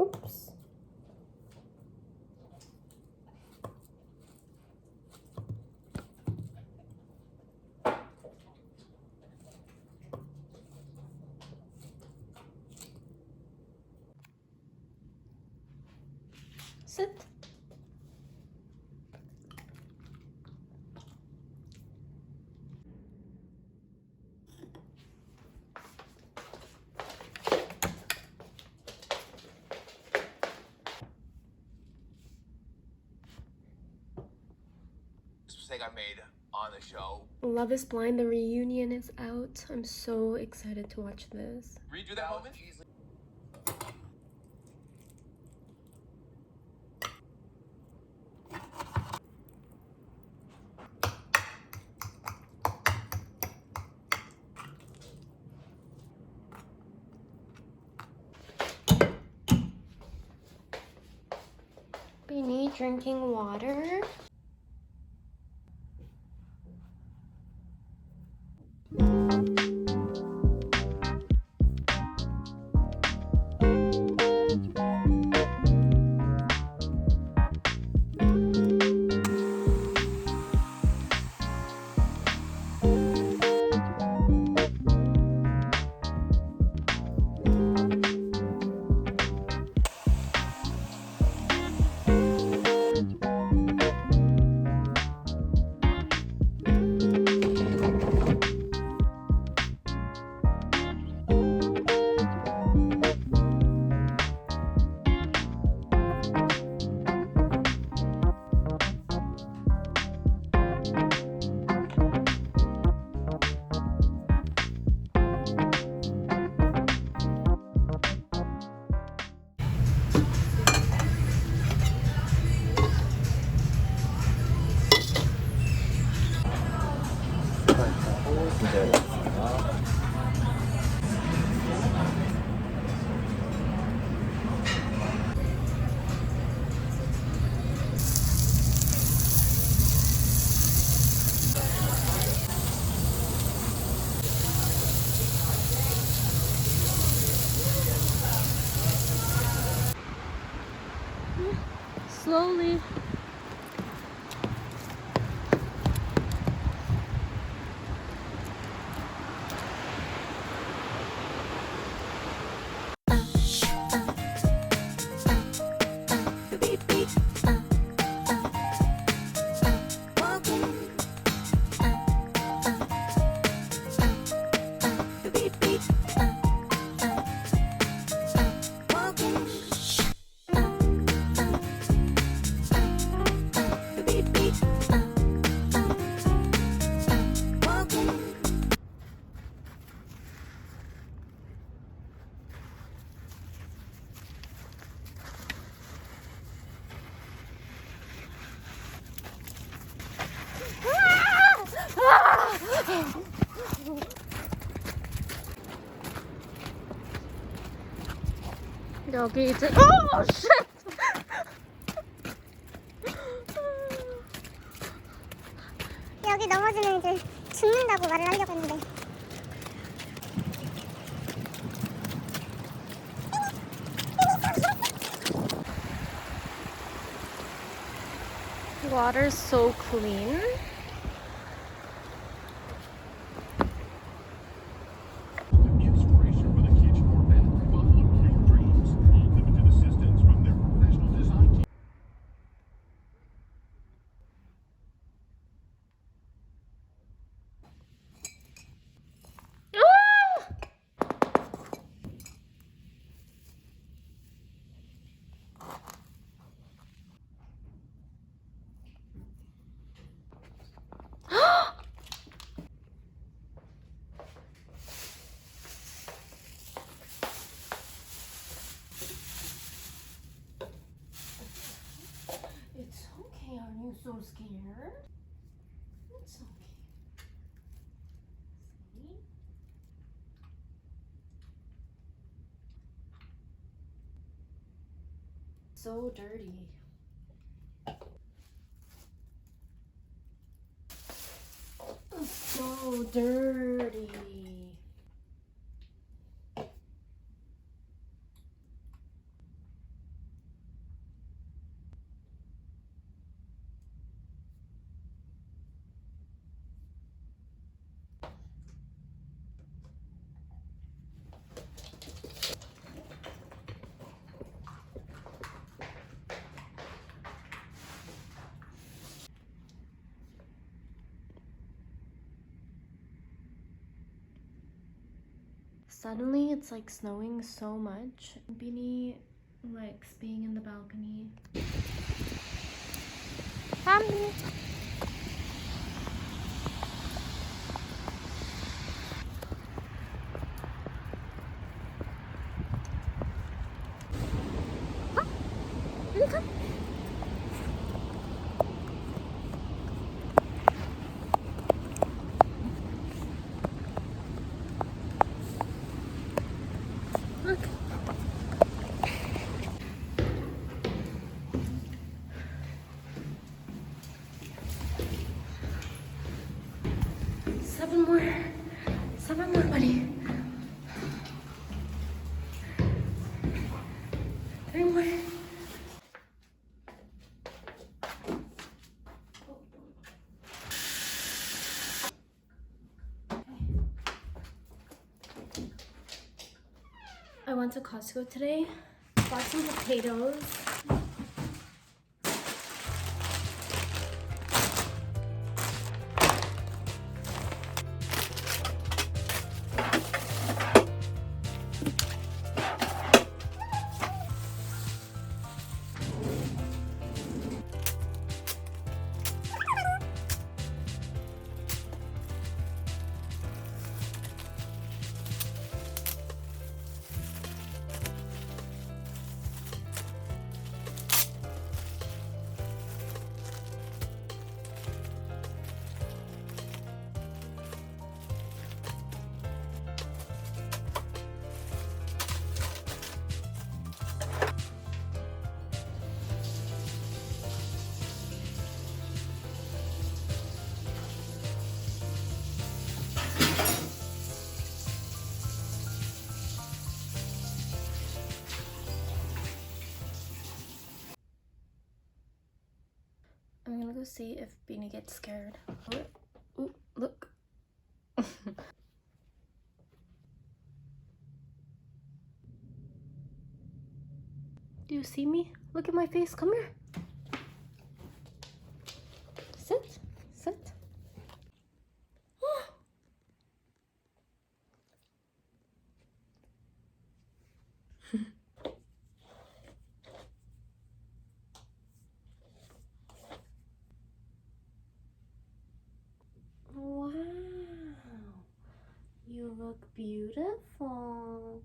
Oops. Sit. I made on the show. Love is Blind, the reunion is out. I'm so excited to watch this. Redo that moment. Beanie drinking water. Slowly. 여기 이제 쉣! 여기 넘어지면 이제 죽는다고 말을 하려고 했는데 Water is so clean. Inspiration for the kitchen or bathroom on Uncanny Dreams. Unlimited assistance from their professional design team. It's okay, are you so scared? It's okay. See? So dirty. So dirty. Suddenly it's like snowing so much. Beanie likes being in the balcony. Look. Seven more, buddy. 3 more. I went to Costco today, bought some potatoes. I'm gonna go see if Beanie gets scared. Ooh, look. Do you see me? Look at my face. Come here. Sit. Sit. Wow. You look beautiful.